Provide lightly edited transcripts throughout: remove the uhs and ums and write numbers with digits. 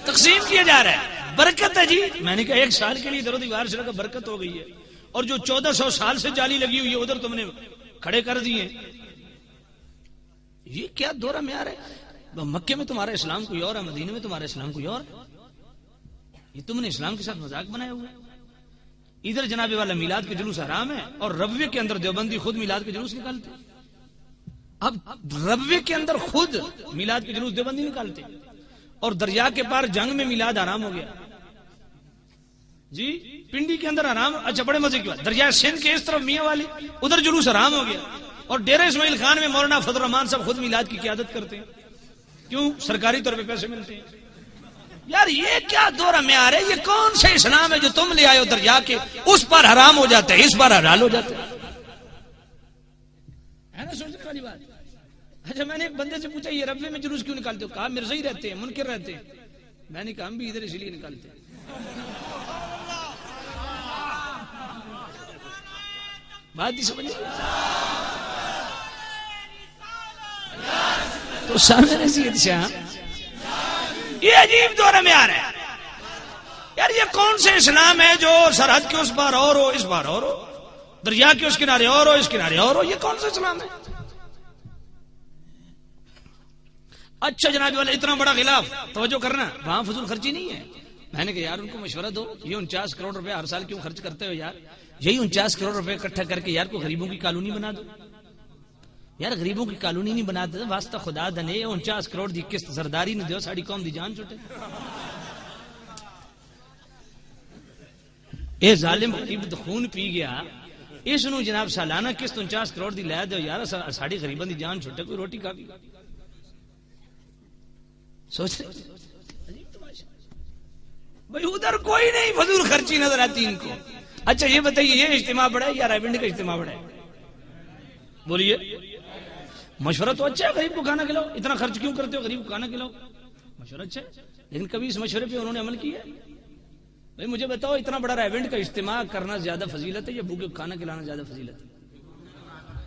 تقسیم کیا جا رہا ہے، برکت ہے جی. میں نے کہا 1 سال کے لیے درود دیوار سے لگا برکت ہو گئی ہے، اور جو 1400 سال سے جالی لگی ہوئی ہے ادھر تم نے کھڑے کر دیے. یہ کیا دورہ میں آ رہا ہے؟ مکے میں تمہارا اسلام کوئی اور ہے، مدینے میں تمہارا اسلام کوئی اور ہے. یہ تم نے اسلام کے ساتھ مذاق بنایا ہوا ہے. ادھر جناب والا میلاد کے جلوس حرام ہے، اور ربوے کے اندر دیوبندی خود میلاد کے جلوس نکالتے. اب ربوے کے اندر خود میلاد کے جلوس دیوبندی نکالتے، اور دریا کے پار جنگ میں میلاد حرام ہو گیا جی. پنڈی کے اندر حرام. اچھا بڑے مزے کی بات، دریا سندھ کے اس طرف میاں والی ادھر جلوس حرام ہو گیا، اور ڈیرہ اسماعیل خان میں مولانا فضل الرحمان صاحب خود میلاد کی قیادت کرتے ہیں. کیوں؟ سرکاری طور پہ پیسے ملتے ہیں. یار یہ کیا دورہ میں آ رہے؟ یہ کون سے اسلام ہے جو تم لے آئے ہو دریا کے اس پر حرام ہو جاتے ہیں، اس پر حلال ہو جاتے ہیں؟ ہے نا سوچنے والی بات. اچھا میں نے ایک بندے سے پوچھا یہ ربوے میں جلوس کیوں نکالتے ہو؟ کہا مرزا ہی رہتے ہیں، منکر رہتے ہیں. میں نے کہا ہم بھی ادھر اسی لیے نکالتے ہیں. بات ہی سمجھ تو سامنے سید شاہ یہ عجیب دورے میں آ رہا ہے. یار یہ کون سے اسلام ہے جو سرحد کے اس بار اور ہو اس بار اور ہو، دریا کے اس کنارے اور ہو اس کنارے اور ہو؟ یہ کون سا اسلام ہے؟ اچھا جناب والا اتنا بڑا خلاف، توجہ کرنا، وہاں فضول خرچی نہیں ہے. میں نے کہا یار ان کو مشورہ دو، یہ 49 کروڑ روپے ہر سال کیوں خرچ کرتے ہو یار؟ یہی 49 کروڑ روپے اکٹھا کر کے یار کو غریبوں کی کالونی بنا دو. یار غریبوں کی کالونی نہیں بنا دے واسطہ خدا دنے 49 کروڑ دی قسط سرداری نے دیو ساڑی قوم دی جان چھٹے. اے ظالم غریب خون پی گیا، اس نو جناب سالانہ قسط 49 کروڑ دی لے دیو یار ساڑی غریباں دی جان چھٹے، کوئی روٹی کھا بھی سوچ بھائی ادھر کوئی نہیں فضول خرچی نظر آتی ان کو. اچھا یہ بتائیے یہ اجتماع بڑا ہے یا رائبنڈ کا اجتماع بڑا ہے؟ بولیے. مشورہ تو اچھا ہے، غریب کو کھانا کھلاؤ. اتنا خرچ کیوں کرتے ہو؟ غریب کو کھانا کھلاؤ. مشورہ اچھا ہے، لیکن کبھی اس مشورے پہ انہوں نے عمل کیا ہے؟ بھائی مجھے بتاؤ اتنا بڑا رائبنڈ کا اجتماع کرنا زیادہ فضیلت ہے یا بھوکے کو کھانا کھلانا زیادہ فضیلت ہے؟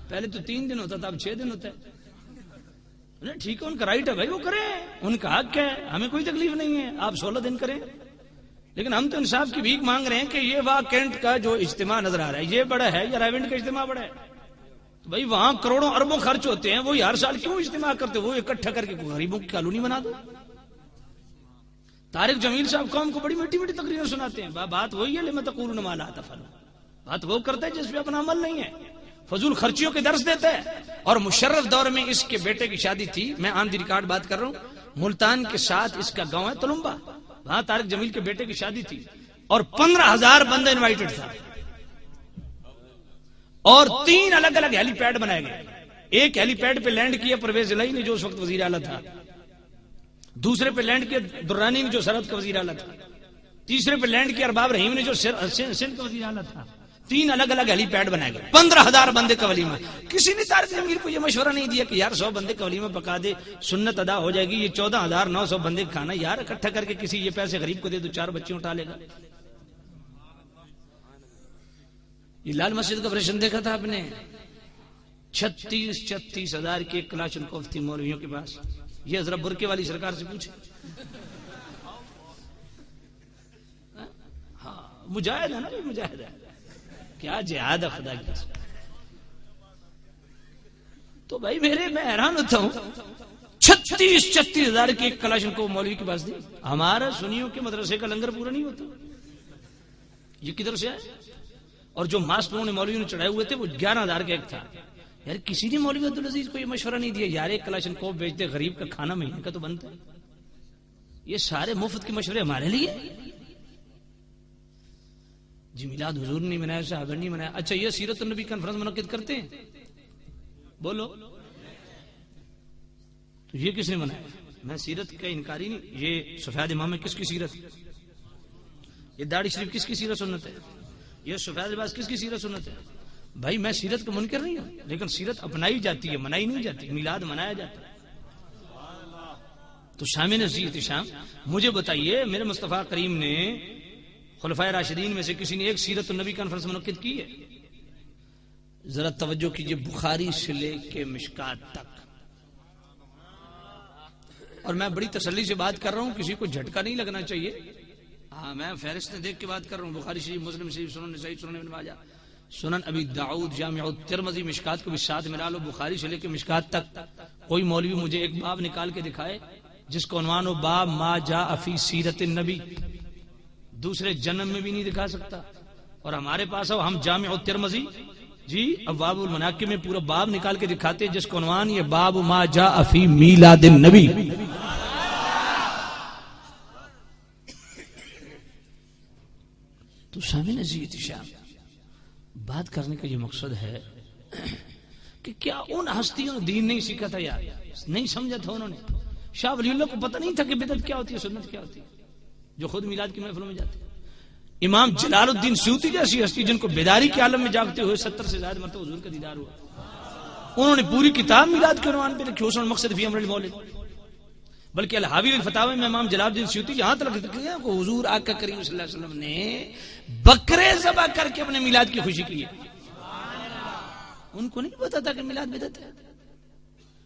پہلے تو 3 دن ہوتا تھا، اب 6 دن ہوتا ہے. ٹھیک ہے ان کا رائٹ ہے بھائی، وہ کریں، ان کا حق ہے، ہمیں کوئی تکلیف نہیں ہے، آپ 16 دن کریں. لیکن ہم تو انصاف کی بھیک مانگ رہے ہیں کہ یہ واہ کینٹ کا جو اجتماع نظر آ رہا ہے یہ بڑا ہے یا رائبنڈ کا اجتماع بڑا ہے؟ تو بھائی وہاں کروڑوں اربوں خرچ ہوتے ہیں، وہ ہر سال کیوں اجتماع کرتے؟ وہ اکٹھا کر کے غریبوں کی کالونی بنا دو. طارق جمیل صاحب قوم کو بڑی میٹھی میٹھی تقریریں سناتے ہیں، بات وہی ہے لما تقولون ما لا تفعلون. بات وہ کرتا ہے جس پہ اپنا عمل نہیں ہے، فضول خرچیوں کے درس دیتا ہے. اور مشرف دور میں اس کے بیٹے کی شادی تھی، میں آن دی ریکارڈ بات کر رہا ہوں، ملتان کے ساتھ اس کا گاؤں ہے تلمبا، وہاں طارق جمیل کے بیٹے کی شادی تھی اور 15,000 بندہ انوائٹڈ تھا، اور 3 الگ الگ ہیلی پیڈ بنائے گئے. ایک ہیلی پیڈ پہ لینڈ کیا پرویز الہی نے جو اس وقت وزیر اعلیٰ تھا، دوسرے پہ لینڈ کیا درانی نے جو سرحد کا وزیر اعلیٰ تھا، تیسرے پہ لینڈ کیا ارباب رحیم نے جو سندھ کا وزیر اعلیٰ تھا. 3 الگ الگ ہیلی پیڈ بنائے گئے، 15,000 بندے کا ولیمہ. کسی نے طارق جمیل کو یہ مشورہ نہیں دیا کہ یار 100 بندے کا ولیمہ پکا دے، سنت ادا ہو جائے گی. یہ 14,900 بندے کھانا یار اکٹھا کر کے کسی یہ پیسے غریب کو دے دو، 4 بچے اٹھا لے گا. یہ لال مسجد کا آپریشن دیکھا تھا آپ نے؟ 36 ہزار کے کلاشنکوف تھی مولویوں کے پاس. یہ ذرا برقے والی سرکار سے پوچھے. ہاں مجاہد ہے نا، یہ مجاہد ہے، کیا جہاد ہے خدا کی. تو بھائی میں حیران ہوتا ہوں، 36 ہزار کی ایک کلاشنکوف مولوی کے پاس دی. ہمارا سنیوں کے مدرسے کا لنگر پورا نہیں ہوتا. یہ کدھر سے آئے؟ اور جو ماسک نے مولویوں نے چڑھائے ہوئے تھے وہ 11,000 کا ایک تھا. یار کسی نے مولوی عبدالعزیز کو یہ مشورہ نہیں دیا یار ایک کلاشنکوف بیچ دے، غریب کا کھانا مہینے کا تو بنتا ہے. یہ سارے مفت کے مشورے ہمارے لیے جی. میلاد حضور نہیں منایا، صحابہ نہیں منایا. اچھا یہ سیرت النبی کانفرنس منعقد کرتے ہیں، بولو تو یہ کس نے منایا؟ میں سیرت کا انکاری نہیں. یہ سفید امام میں کس کی سیرت؟ یہ داڑھی شریف کس کی سیرت سنت ہے؟ یہ سفید لباس کس کی سیرت سنت ہے؟ بھائی میں سیرت کا منکر نہیں ہوں، لیکن سیرت اپنائی جاتی ہے، منائی نہیں جاتی. میلاد منایا جاتا ہے. تو شام نزیت شام مجھے بتائیے میرے مصطفیٰ کریم نے خلفائے راشدین میں سے کسی نے ایک سیرت النبی کانفرنس منعقد کی ہے؟ ذرا توجہ کیجئے، بخاری سے لے کے مشکات تک اور میں بڑی تسلی سے بات کر رہا ہوں، کسی کو جھٹکا نہیں لگنا چاہیے. ہاں میں فہرست دیکھ کے بات کر رہا ہوں. بخاری شریف، مسلم شریف، سنن نسائی، سنن ابن ماجہ، سنن ابی داؤد، جامع الترمذی، مشکات کو بھی ساتھ ملا لو. بخاری سے لے کے مشکات تک کوئی مولوی مجھے ایک باب نکال کے دکھائے جس کو عنوان ہو باب ما جاء فی سیرت النبی، دوسرے جنم میں بھی نہیں دکھا سکتا. اور ہمارے پاس ہو ہم جامع الترمذی جی ابواب المناقب میں پورا باب نکال کے دکھاتے جس کو عنوان یہ باب ما جاء فی میلاد النبی. تو سامعین عزیز شام، بات کرنے کا یہ مقصد ہے کہ کیا ان ہستیوں نے دین نہیں سیکھا تھا یار؟ نہیں سمجھا تھا انہوں نے. شاہ ولی اللہ کو پتہ نہیں تھا کہ بدعت کیا ہوتی ہے، سنت کیا ہوتی ہے، جو خود میلاد کی محفلوں میں جاتے ہیں. امام جلال الدین سیوطی جیسی ہستی جن کو بیداری کے عالم میں جاگتے ہوئے 70 سے زائد مرتبہ حضور کا دیدار ہوا، انہوں نے پوری کتاب میلاد کے عنوان پہ لکھی، اس میں مقصد فی امر المولد. بلکہ الحاوی الفتاوی میں امام جلال الدین سیوطی یہاں تک لکھتے ہیں کہ حضور آقا کریم صلی اللہ علیہ وسلم نے بکرے ذبح کر کے اپنے میلاد کی خوشی کی ہے. ان کو نہیں پتا تھا کہ میلاد بدعت ہے.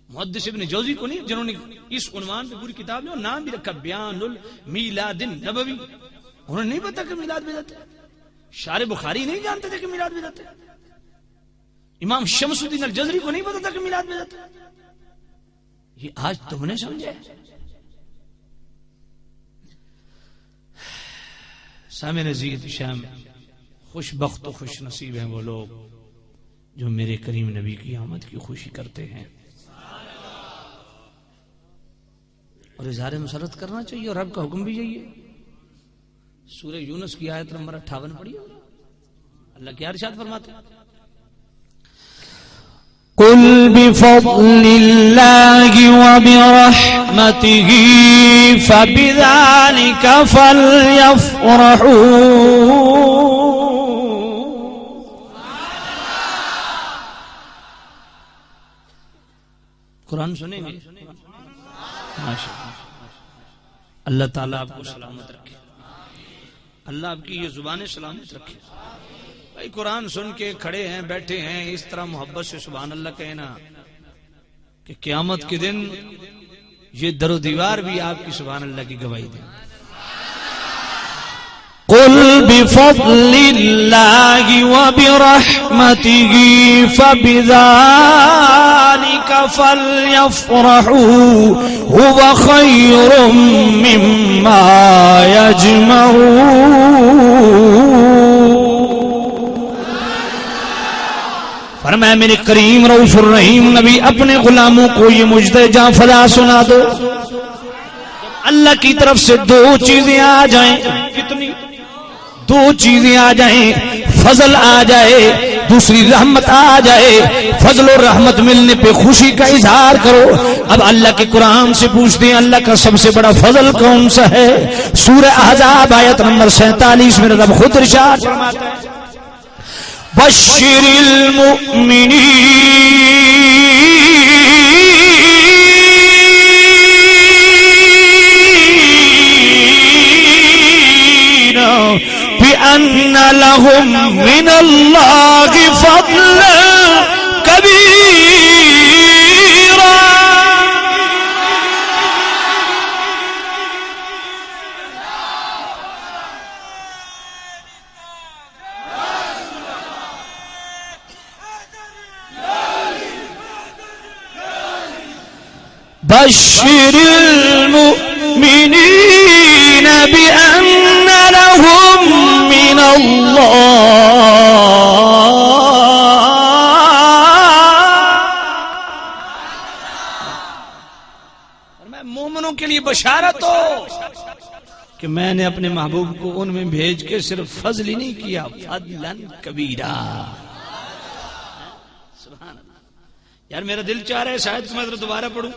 محدث ابن جوزی کو نہیں، جنہوں نے اس عنوان پہ پوری کتاب میں نام بھی رکھا بیان المیلاد النبوی، انہوں نے نہیں پتا کہ میلاد بدعت ہے. شارح بخاری نہیں جانتے تھے کہ میلاد بدعت ہے. امام شمس الدین الجزری کو نہیں پتا تھا کہ میلاد بدعت ہے. یہ آج تم نے سمجھا. سامعین عزیز شام، خوش بخت و خوش نصیب ہیں وہ لوگ جو میرے کریم نبی کی آمد کی خوشی کرتے ہیں. اور اظہار مسرت کرنا چاہیے، اور رب کا حکم بھی یہی ہے. سورہ یونس کی آیت نمبر 58 پڑھی ہوگا. اللہ کیا ارشاد فرماتے ہیں؟ قل بفضل اللہ وبرحمتہ فبذلک فلیفرحوا. قرآن سنیں گے؟ اللہ تعالیٰ آپ کو سلامت رکھے، اللہ آپ کی یہ زبانیں سلامت رکھے. بھائی قرآن سن کے کھڑے ہیں، بیٹھے ہیں، اس طرح محبت سے سبحان اللہ کہنا کہ قیامت کے دن یہ در و دیوار بھی آپ کی سبحان اللہ کی گواہی دیں. قل بفضل اللہ وبرحمتہ فبذلک فلیفرحوا هو خیر مما یجمعون. فرمایا میرے کریم رؤوف الرحیم نبی اپنے غلاموں کو یہ مجدہ جاں فضا سنا دو. اللہ کی طرف سے دو چیزیں آ جائیں. کتنی؟ دو چیزیں آ جائیں، فضل آ جائے، دوسری رحمت آ جائے. فضل اور رحمت ملنے پہ خوشی کا اظہار کرو. اب اللہ کے قرآن سے پوچھتے ہیں اللہ کا سب سے بڑا فضل کون سا ہے؟ سورہ احزاب آیت نمبر 47 میں رب خود ارشاد فرماتا ہے بشر المؤمنین بأن لهم من اللہ فضلا کبیرا. بشر المؤمنین بأن لهم من مومنوں کے لیے بشارت ہو کہ میں نے اپنے محبوب کو ان میں بھیج کے صرف فضل ہی نہیں کیا، فضلا کبیرا. سبحان اللہ. یار میرا دل چاہ رہا ہے شاید میں دوبارہ پڑھوں.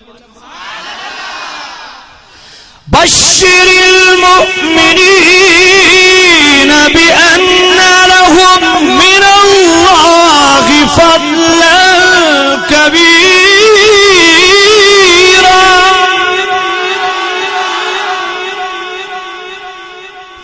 بشر المؤمنین بأن لهم من اللہ فضلا کبیرا.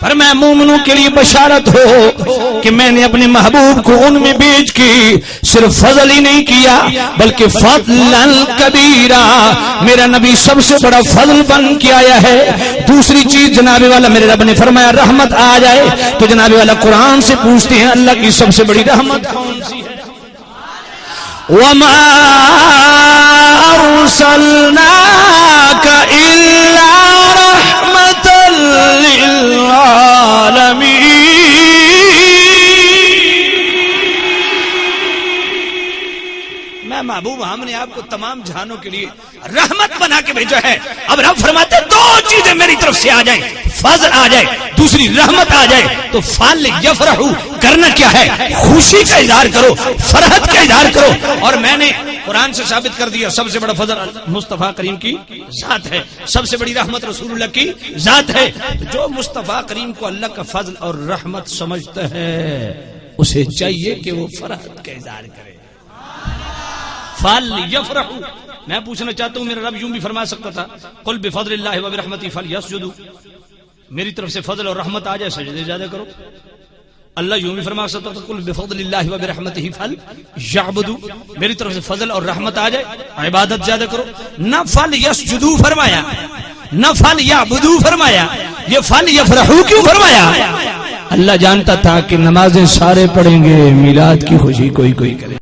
فرمایا میں مومنوں کے لیے بشارت ہو کہ میں نے اپنے محبوب کو ان میں بھیج کے صرف فضل ہی نہیں کیا بلکہ فضلا کبیرا، میرا نبی سب سے بڑا فضل بن کے آیا ہے۔ دوسری چیز جناب والا میرے رب نے فرمایا رحمت آ جائے تو جناب والا قرآن سے پوچھتے ہیں اللہ کی سب سے بڑی رحمت کون سی ہے؟ وما ارسلناك الا رحمة للعالمين۔ میں محبوب ہم نے آپ کو تمام جہانوں کے لیے رحمت بنا کے بھیجا ہے۔ اب رب فرماتے ہیں دو چیزیں میری طرف سے آ جائیں، فضل آ جائے دوسری رحمت آ جائے تو فال یفرحو، کرنا کیا ہے؟ خوشی کا اظہار کرو، فرحت کا اظہار کرو۔ اور میں نے قرآن سے ثابت کر دیا سب سے بڑا فضل مصطفیٰ کریم کی ذات ہے، سب سے بڑی رحمت رسول اللہ کی ذات ہے۔ جو مصطفیٰ کریم کو اللہ کا فضل اور رحمت سمجھتا ہے اسے چاہیے کہ وہ فرحت کا اظہار کرے۔ فال یفرحو، میں پوچھنا چاہتا ہوں میرا رب یوں بھی فرما سکتا تھا قل بفضل اللہ وبرحمتہ فلیسجدوا، میری طرف سے فضل اور رحمت آ جائے سجدے زیادہ کرو۔ اللہ یوں بھی فرما سکتا تھا قل بفضل اللہ وبرحمتہ فلیعبدوا، میری طرف سے فضل اور رحمت آ جائے عبادت زیادہ کرو۔ نہ فلیسجدوا فرمایا، نہ فلیعبدوا فرمایا، یہ فلیفرحوا کیوں فرمایا؟ اللہ جانتا تھا کہ نمازیں سارے پڑھیں گے، میلاد کی خوشی کوئی کوئی کرے۔